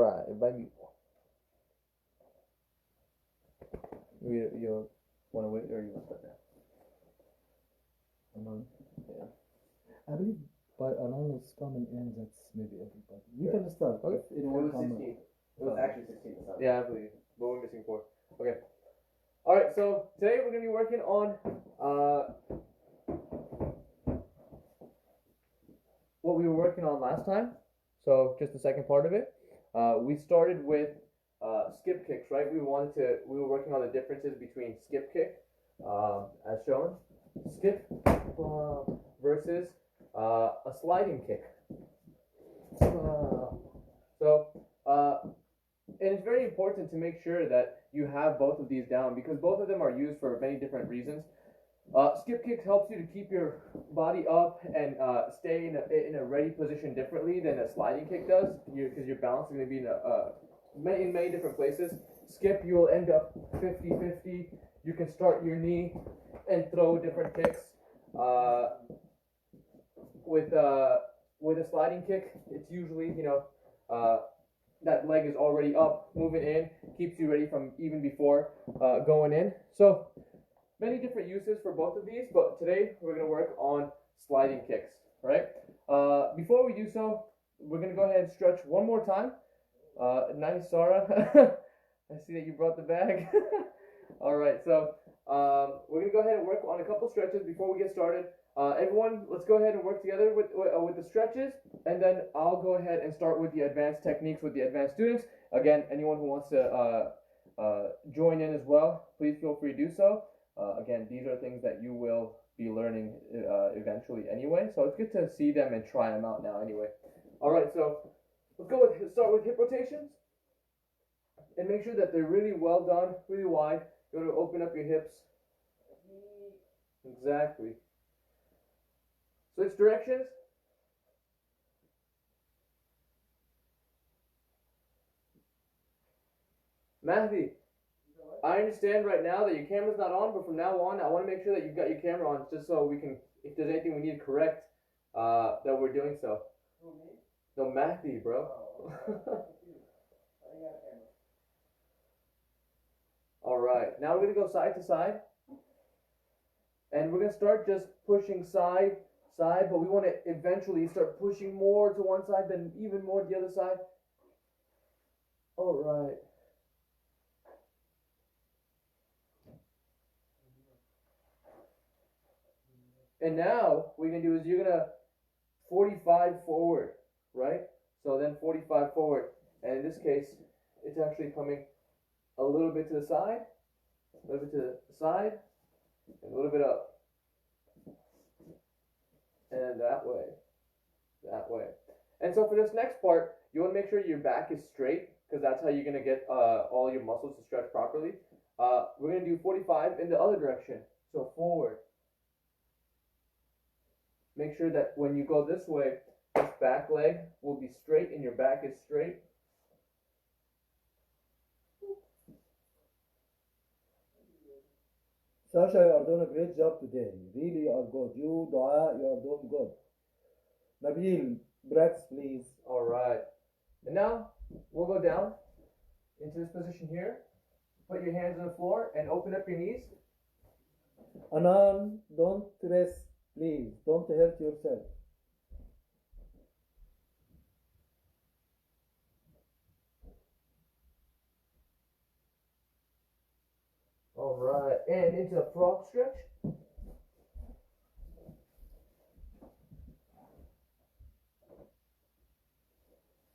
right, vai mute. You want to wait or you want to start now? Yeah. I believe by anonymous coming in, that's maybe everybody. You can start. Okay. If anyone It was 16. It was actually 16. Sorry. Yeah, I believe. But we're missing 4. Okay. All right. So today we're gonna be working on what we were working on last time. So just the second part of it. We started with skip kicks, right? We were working on the differences between skip kick, as shown, skip versus a sliding kick. And it's very important to make sure that you have both of these down because both of them are used for many different reasons. Skip kicks helps you to keep your body up and stay in a ready position differently than a sliding kick does, because your balance is going to be in many different places. Skip, you will end up 50-50. You can start your knee and throw different kicks. With a sliding kick, it's usually that leg is already up, moving in, keeps you ready from even before going in. So many different uses for both of these, but today we're going to work on sliding kicks, right? Before we do so, we're going to go ahead and stretch one more time. Nice, Sarah. I see that you brought the bag. All right, so we're going to go ahead and work on a couple stretches before we get started. Everyone, let's go ahead and work together with the stretches, and then I'll go ahead and start with the advanced techniques with the advanced students. Again, anyone who wants to join in as well, please feel free to do so. Again, these are things that you will be learning eventually anyway, so it's good to see them and try them out now anyway. All right, so let's start with hip rotations, and make sure that they're really well done, really wide. You want to open up your hips. Exactly. Switch directions. Mahdi, I understand right now that your camera's not on, but from now on, I want to make sure that you've got your camera on, just so we can, if there's anything we need to correct, that we're doing so. No, Mahdi, bro. All right, now we're going to go side to side. And we're going to start just pushing side, but we want to eventually start pushing more to one side, then even more to the other side. All right. And now what you're going to do is you're going to 45 forward, right? So then 45 forward. And in this case, it's actually coming a little bit to the side, a little bit to the side, and a little bit up. And that way. And so for this next part, you want to make sure your back is straight, because that's how you're going to get all your muscles to stretch properly. We're going to do 45 in the other direction. So forward. Make sure that when you go this way, this back leg will be straight and your back is straight. Sasha, you are doing a great job today. Really, you are good. You, Dua, you are doing good. Nabil, breaths, please. All right. And now we'll go down into this position here. Put your hands on the floor and open up your knees. Anan, don't rest, please. Don't hurt yourself. All right. And into a frog stretch.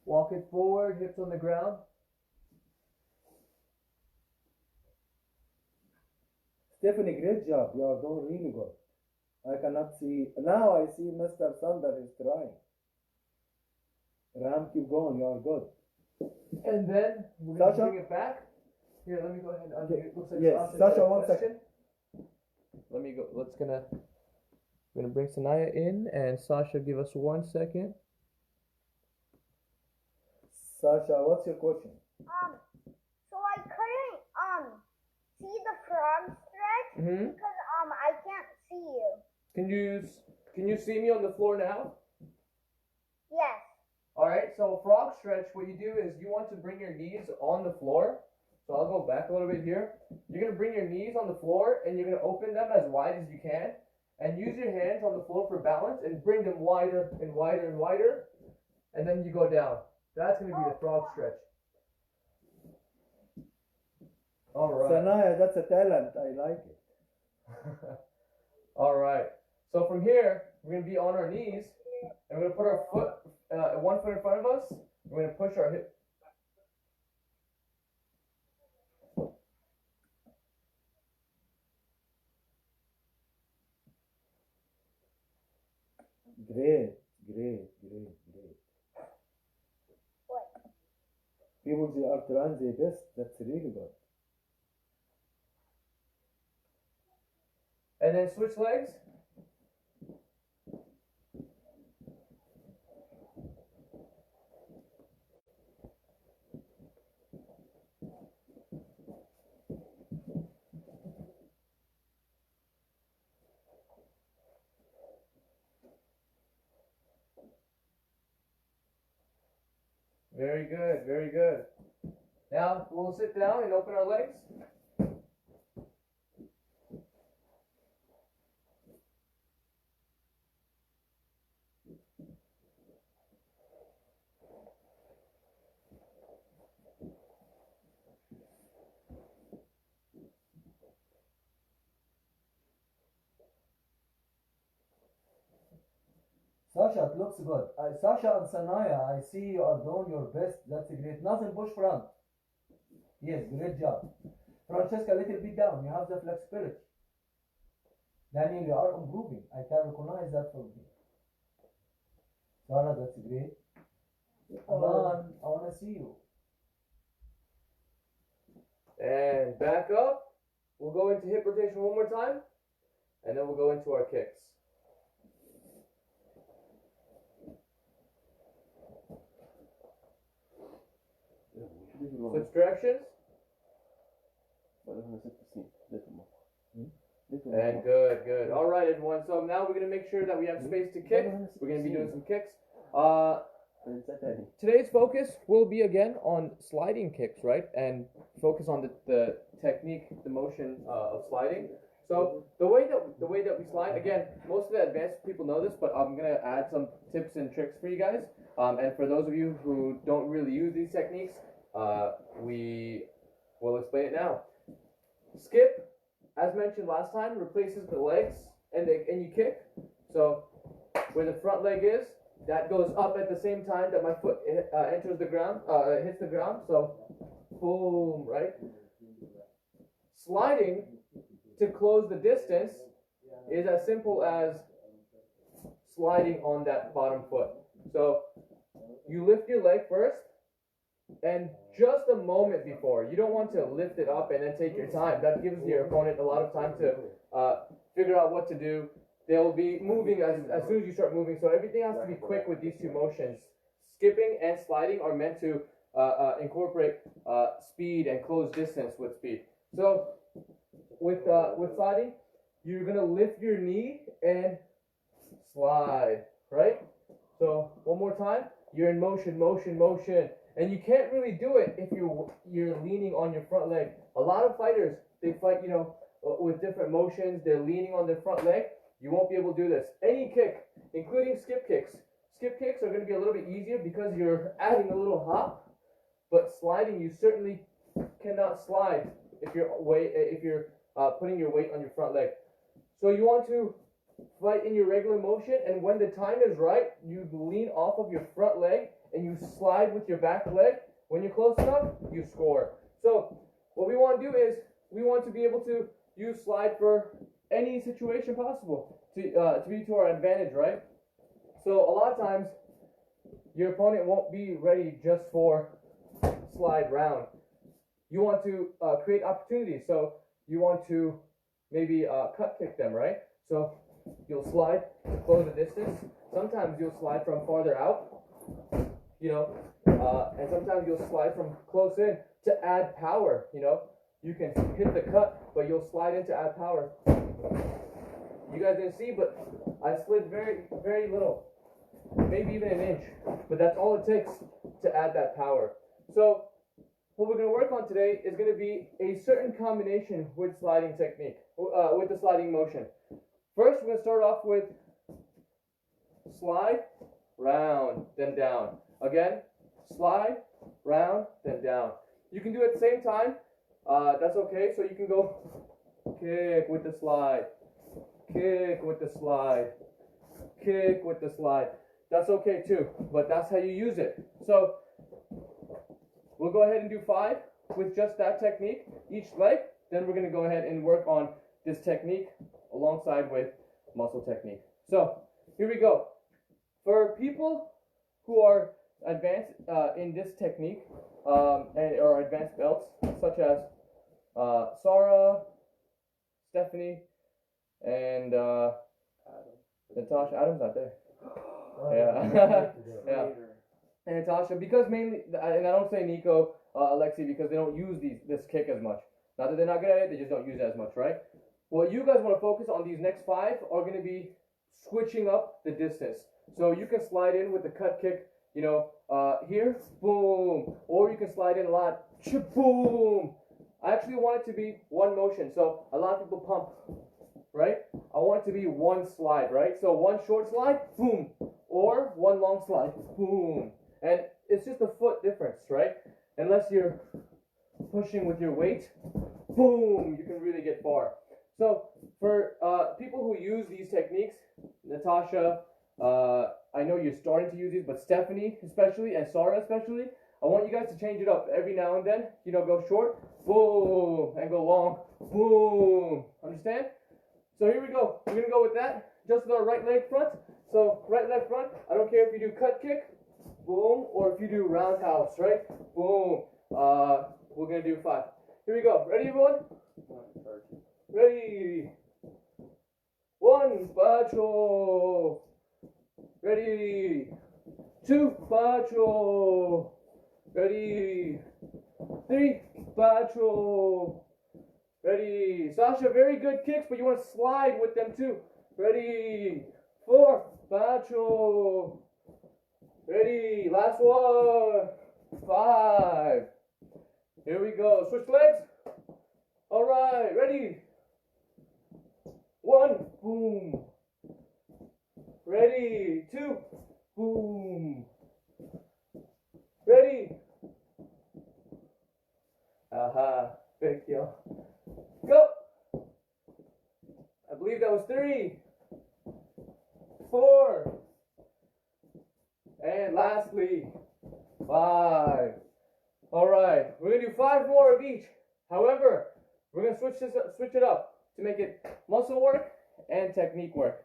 Walk it forward, hips on the ground. Stephanie, great job. You are doing really good. I cannot see. Now I see Mr. Sander is trying. Ram, keep going. You are good. And then we're going to bring it back. Here, let me go ahead and undo it. Looks like yes, Sasha, 1 second. Let me go. We're gonna bring Sanaya in, and Sasha, give us 1 second. Sasha, what's your question? So I couldn't see the frog stretch because I can't see you. Can you see me on the floor now? Yes. All right. so frog stretch, what you do is you want to bring your knees on the floor. So I'll go back a little bit here. You're going to bring your knees on the floor and you're going to open them as wide as you can. And use your hands on the floor for balance and bring them wider and wider and wider. And then you go down. That's going to be the frog stretch. All right. Sanaya, that's a talent. I like it. All right. So from here, we're going to be on our knees. And we're going to put our foot, one foot in front of us. We're going to push our hip. Great. What? People, they are trying their best. That's really good. And then switch legs. Very good, very good. Now we'll sit down and open our legs. Sasha, it looks good. Sasha and Sanaya, I see you are doing your best. That's great. Nothing push front. Yes, great job. Francesca, a little bit down. You have the flexibility. Daniel, you are improving. I can recognize that from you. Sarah, that's great. Alan, I want to see you. And back up. We'll go into hip rotation one more time. And then we'll go into our kicks. Switch directions. And good. All right, everyone. So now we're going to make sure that we have space to kick. We're going to be doing some kicks. Today's focus will be again on sliding kicks, right? And focus on the technique, the motion of sliding. So the way that we slide, again, most of the advanced people know this, but I'm going to add some tips and tricks for you guys. And for those of you who don't really use these techniques, we will explain it now. Skip, as mentioned last time, replaces the legs and you kick. So where the front leg is, that goes up at the same time that my foot enters the ground, hits the ground. So boom, right? Sliding to close the distance is as simple as sliding on that bottom foot. So you lift your leg first, and just a moment before, you don't want to lift it up and then take your time. That gives your opponent a lot of time to figure out what to do. They'll be moving as soon as you start moving, so everything has to be quick with these two motions. Skipping and sliding are meant to incorporate speed and close distance with speed. So with sliding, you're gonna lift your knee and slide, right? So one more time, you're in motion, and you can't really do it if you're leaning on your front leg. A lot of fighters, they fight, with different motions. They're leaning on their front leg. You won't be able to do this. Any kick, including skip kicks. Skip kicks are going to be a little bit easier because you're adding a little hop. But sliding, you certainly cannot slide if you're putting your weight on your front leg. So you want to fight in your regular motion, and when the time is right, you lean off of your front leg and you slide with your back leg. When you're close enough, you score. So what we want to do is we want to be able to use slide for any situation possible to be to our advantage, right? So a lot of times your opponent won't be ready just for slide round. You want to create opportunities. So you want to maybe cut kick them, right? So you'll slide to close the distance. Sometimes you'll slide from farther out, and sometimes you'll slide from close in to add power. You can hit the cut, but you'll slide in to add power. You guys didn't see, but I slid very, very little. maybe even an inch. But that's all it takes to add that power. So what we're going to work on today is going to be a certain combination with sliding technique, with the sliding motion. First, we're going to start off with slide, round, then down. Again, slide, round, then down. You can do it at the same time. That's okay. So you can go kick with the slide, kick with the slide, kick with the slide. That's okay too, but that's how you use it. So we'll go ahead and do 5 with just that technique, each leg. Then we're going to go ahead and work on this technique alongside with muscle technique. So here we go. For people who are advanced in this technique, or advanced belts, such as Sarah, Stephanie, and Natasha. Adam's not there. Yeah. Yeah. And Natasha, because mainly, and I don't say Nico, Alexi, because they don't use this kick as much. Not that they're not good at it, they just don't use it as much, right? What you guys want to focus on these next 5 are going to be switching up the distance. So you can slide in with the cut kick, you know, here, boom, or you can slide in a lot, boom. I actually want it to be one motion, so a lot of people pump, right? I want it to be one slide, right? So one short slide, boom, or one long slide, boom. And it's just a foot difference, right? Unless you're pushing with your weight, boom, you can really get far. So for people who use these techniques, Natasha, I know you're starting to use these, but Stephanie especially, and Sarah especially, I want you guys to change it up every now and then. You know, go short, boom, and go long, boom. Understand? So here we go. We're going to go with that. Just with our right leg front. So right leg front, I don't care if you do cut kick, boom, or if you do roundhouse, right? Boom. We're going to do 5. Here we go. Ready, everyone? Ready. 1, pacho. Ready. 2, pacho. Ready. 3, pacho. Ready. Sasha, very good kicks, but you want to slide with them too. Ready. 4, pacho. Ready. Last one. 5. Here we go. Switch legs. All right. Ready. 1, boom. Ready. 2, boom. Ready. Aha. Thank you. Go. I believe that was 3, 4, and lastly 5. All right, we're gonna do 5 more of each. However, we're gonna switch it up to make it muscle work and technique work.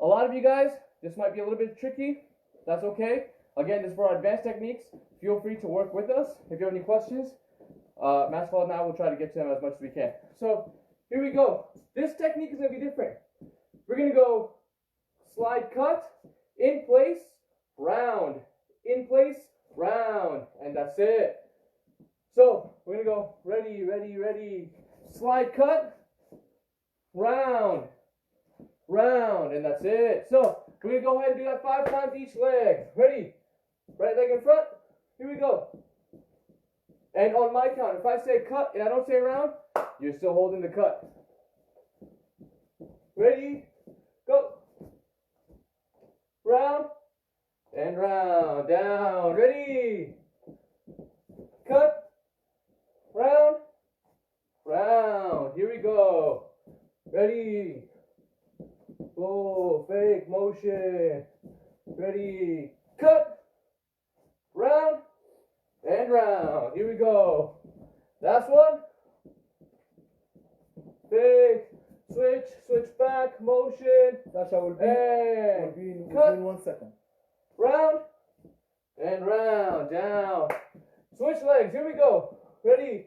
A lot of you guys, this might be a little bit tricky. That's okay. Again, this is for our advanced techniques. Feel free to work with us. If you have any questions, Mascot and I will try to get to them as much as we can. So here we go. This technique is going to be different. We're going to go slide cut, in place, round, in place, round, and that's it. So we're going to go ready, ready, ready, slide cut, round, round, and that's it. So we're going to go ahead and do that 5 times each leg. Ready? Right leg in front. Here we go. And on my count, if I say cut and I don't say round, you're still holding the cut. Ready? Go. Round and round. Down. Ready? Cut. Round. Round. Here we go. Ready? Oh, fake motion. Ready? Cut. Round. And round. Here we go. Last one. Big. Switch back. Motion. Sasha will be cut. within 1 second. Round. And round. Down. Switch legs. Here we go. Ready.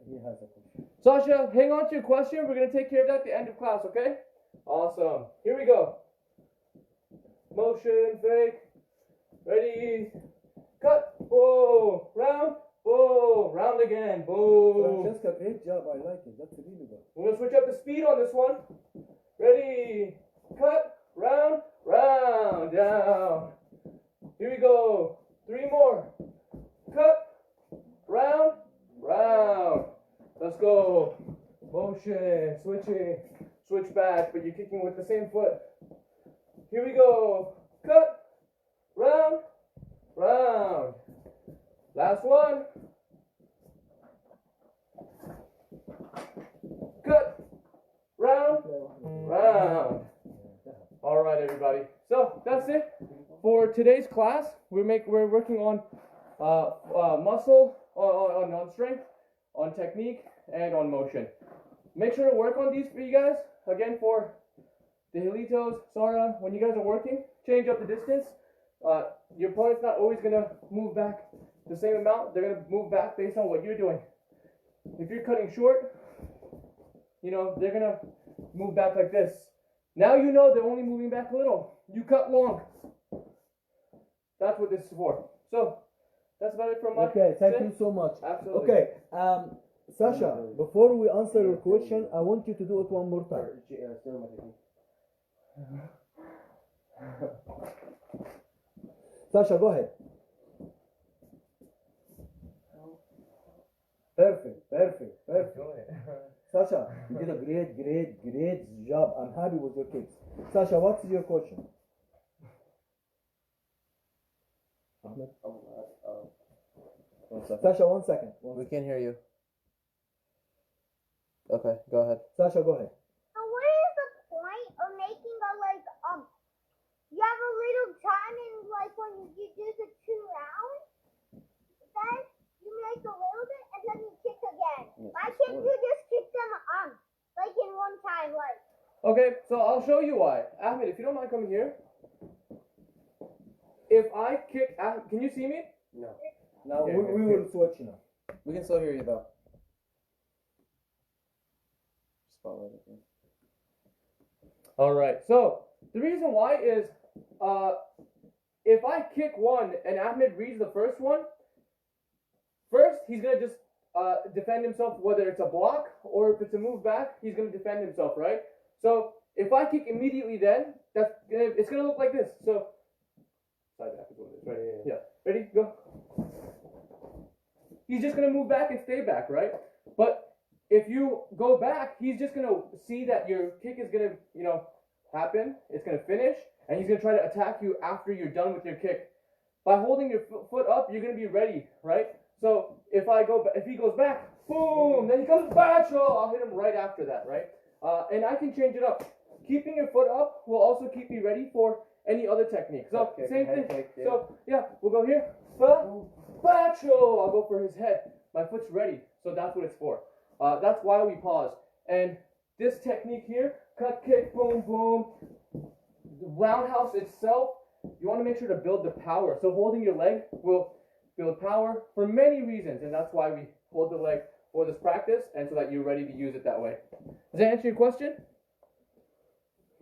He has a question. Sasha, hang on to your question. We're going to take care of that at the end of class, okay? Awesome. Here we go. Motion. Fake. Ready. Cut. Boom. Round. Boom. Round again. Boom. Francesca, great job. I like it. That's really good. We're going to switch up the speed on this one. Ready. Cut. Round. Round. Down. switch back, but you're kicking with the same foot. Here we go. Cut, round, round. Last one. Cut, round, round. All right, everybody. So that's it for today's class. We're working on muscle, on strength, on technique, and on motion. Make sure to work on these for you guys. Again, for the Hilitos, Sara, when you guys are working, change up the distance. Your opponent's not always going to move back the same amount. They're going to move back based on what you're doing. If you're cutting short, they're going to move back like this. Now you know they're only moving back a little. You cut long. That's what this is for. So, that's about it from my Okay, thank you so much. Absolutely. Okay, Sasha, before we answer your question, I want you to do it one more time. Sasha, go ahead. Perfect. Sasha, you did a great job. I'm happy with your kicks. Sasha, what's your question? Ahmed? Sasha, 1 second. We can't hear you. Okay, go ahead. Sasha, go ahead. So what is the point of making you have a little time in when you do the 2 rounds, then you make a little bit and then you kick again. Why can't you just kick them in one time, Okay, so I'll show you why. Ahmed, if you don't mind coming here. If I kick, can you see me? No. Now we will switch now. We can still hear you though. Spotlight it. All right. So the reason why is, if I kick one and Ahmed reads the first one, first he's gonna just defend himself, whether it's a block or if it's a move back, he's gonna defend himself, right? So if I kick immediately, then it's gonna look like this. So side back is what it is, right? Yeah. Ready? Go. He's just gonna move back and stay back, right? But if you go back, he's just gonna see that your kick is gonna, happen. It's gonna finish, and he's gonna try to attack you after you're done with your kick. By holding your foot up, you're gonna be ready, right? So if he goes back, boom, then he comes back. So I'll hit him right after that, right? And I can change it up. Keeping your foot up will also keep you ready for any other technique. So same thing. So yeah, we'll go here. Bacho. I'll go for his head. My foot's ready. So that's what it's for. That's why we pause. And this technique here, cut, kick, boom, boom. The roundhouse itself, you want to make sure to build the power. So holding your leg will build power for many reasons. And that's why we hold the leg for this practice and so that you're ready to use it that way. Does that answer your question?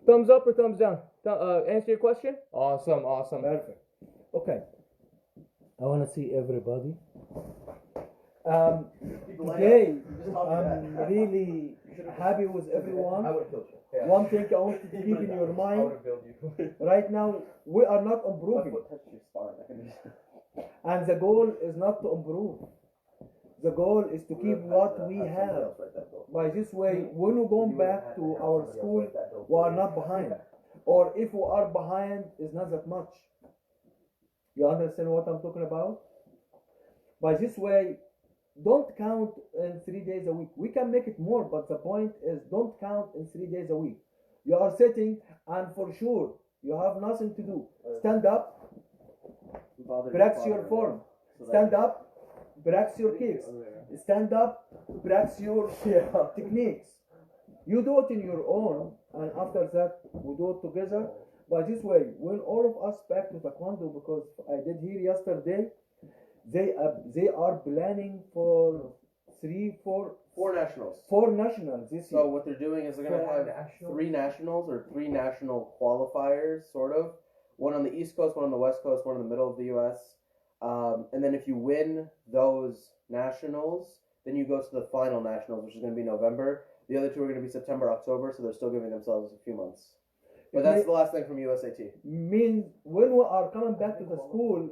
Thumbs up or thumbs down? Answer your question? Awesome. Perfect. Okay. I want to see everybody. Today, I'm really happy with everyone. I would have killed you. Yeah. One thing I want you to keep in your mind. I would have killed you. Right now, we are not improving. My foot touched your spine. And the goal is not to improve. The goal is to keep what we have. By this way, when we go back to our school, we are not behind. Or if we are behind, it's not that much. You understand what I'm talking about? By this way, don't count in 3 days a week. We can make it more, but the point is don't count in 3 days a week. You are sitting and for sure you have nothing to do. Stand up, practice your form. Stand up, practice your kicks. Stand up, practice your techniques. You do it in your own, and after that we do it together. By this way, when all of us back to Taekwondo, because I did hear yesterday, they are planning for 4 nationals. 4 nationals this year. So what they're doing is they're going to have 3 nationals or 3 national qualifiers, sort of. One on the East Coast, one on the West Coast, one in the middle of the U.S. And then if you win those nationals, then you go to the final nationals, which is going to be November. The other 2 are going to be September, October, so they're still giving themselves a few months. But that's the last thing from USAT. Means when we are coming back to the school,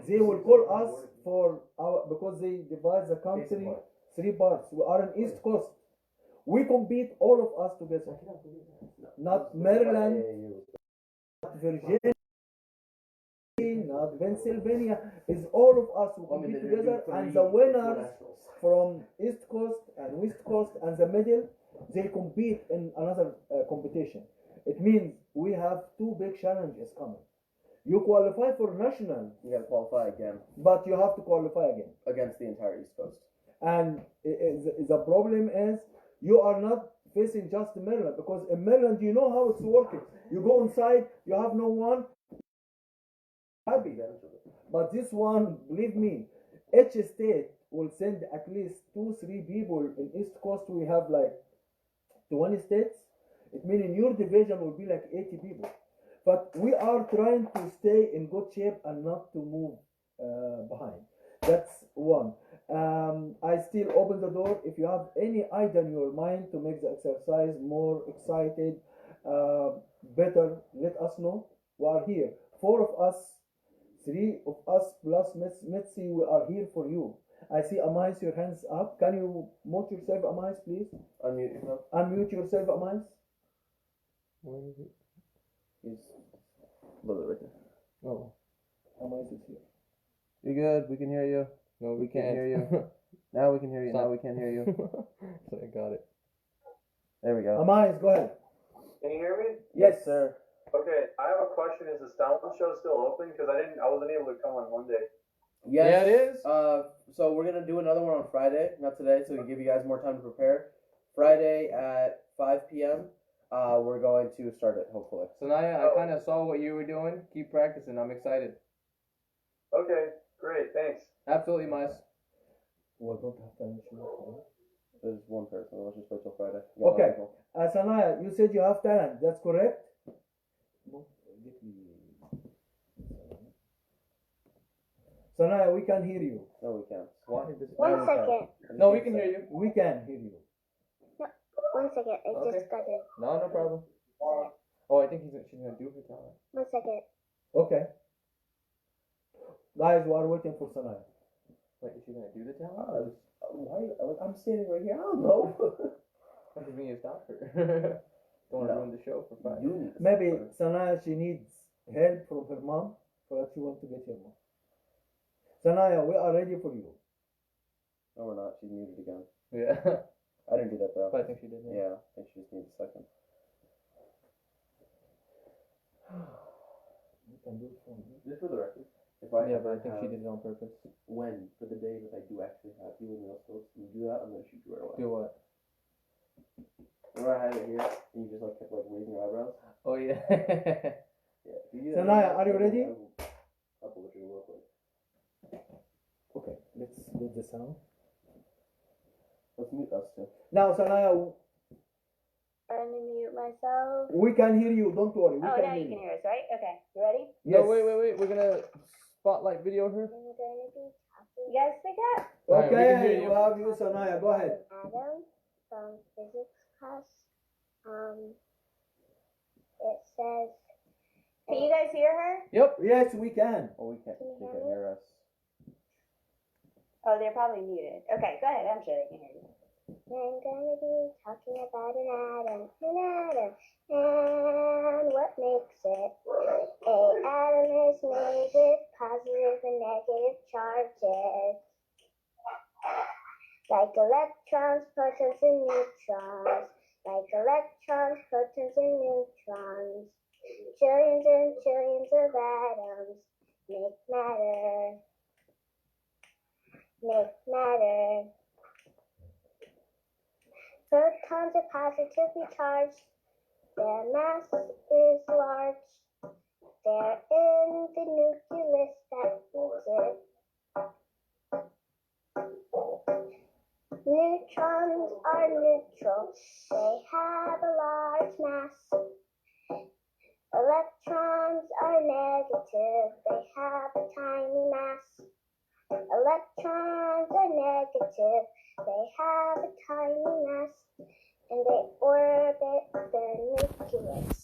they will call us for our, because they divide the country 3 parts. We are in East Coast. We compete, all of us together. Not Maryland, not Virginia, not Pennsylvania. It's all of us who compete together, and the winners from East Coast and West Coast and the middle, they compete in another competition. It means we have two big challenges coming. You qualify for national, You gotta qualify again but you have to qualify again. against the entire East Coast. And the problem is you are not facing just Maryland, because in Maryland you know how it's working. You go inside, you have no one happy. But this one, believe me, each state will send at least 2-3 people. In East Coast we have like 20 states. It means in your division will be like 80 people. But we are trying to stay in good shape and not to move behind. That's one. I still open the door. If you have any idea in your mind to make the exercise more excited, better, let us know. We are here. 4 of us, 3 of us plus Mitzi, we are here for you. I see Amais, your hands up. Can you mute yourself, Amais, please? Unmute yourself. Unmute yourself, Amais. Where is it? He's a little bit right there. Oh, Amais is here. You're good. We can hear you. no, We we can't can't hear you. Now we can hear you. Stop. Now we can hear you. So I got it. There we go. Amais, go ahead. Can you hear me? Yes, sir. Okay, I have a question. Is the Stalin show still open? Because I wasn't able to come on Monday. Yes. Yeah, it is. So we're gonna do another one on Friday, not today, so we give you guys more time to prepare. Friday at 5 p.m. We're going to start it, hopefully. So Naya, I kind of saw what you were doing. Keep practicing. I'm excited. Okay, great, thanks. Absolutely, Mice. Well, don't have time to There's one person. Let's just wait till Friday. Okay. Sanaya, you said you have talent. That's correct? Sanaya, we can hear you. No, we can't. Why? One second. No, we can hear you. We can hear you. 1 second. I Okay. just got it. No problem. Oh, I think she's gonna do her talent. 1 second. Okay. Guys, we are waiting for Sanaya. Wait, is she gonna do the talent? Why? I'm standing right here. I don't know. I'm just gonna stop her. Don't want to No. ruin the show for fun. You need to Maybe start. Sanaya, she needs help from her mom, for that she wants to get her mom. Sanaya, we are ready for you. No, we're not. She's muted again. Yeah. I didn't do that though. But I think she did. Yeah, I think she just needs a second. We can do it for you. Just for the record, if I Yeah, ever but I think she have- did it on purpose. when for the day that I do actually have you and Russell, you do that, I'm gonna shoot you right away. Do what? Remember I had it here, and you just like kept like raising your eyebrows. Oh yeah. Yeah. If you do that, Sanaya, are you I will- ready? I'll bullet you real quick. Okay, let's do the sound. Let's mute us too. Now, Sanaya, I'm gonna mute myself. we can hear you. Don't worry. We Oh, can now hear you you. can hear us, right? Okay. You ready? Yes. No, wait. We're gonna spotlight video her. I'm gonna be talking You guys speak up. Alright, we can Okay, hear you. we have you, Sanaya. Go ahead. Adam from physics class. It says, Can you guys hear her? Yep. Yes, we can. Oh, we can't. Can you They hear can me? hear us. Oh, they're probably muted. Okay, go ahead. I'm sure they can hear you. I'm gonna be talking about an atom, and what makes it. A atom is made with positive and negative charges, like electrons, protons, and neutrons. Like electrons, protons, and neutrons. Trillions and trillions of atoms make matter. Make matter. Protons are positively charged. Their mass is large. They're in the nucleus that moves it. Neutrons are neutral. They have a large mass. Electrons are negative. They have a tiny mass. Electrons are negative. They have a tiny mass. And they orbit the nucleus.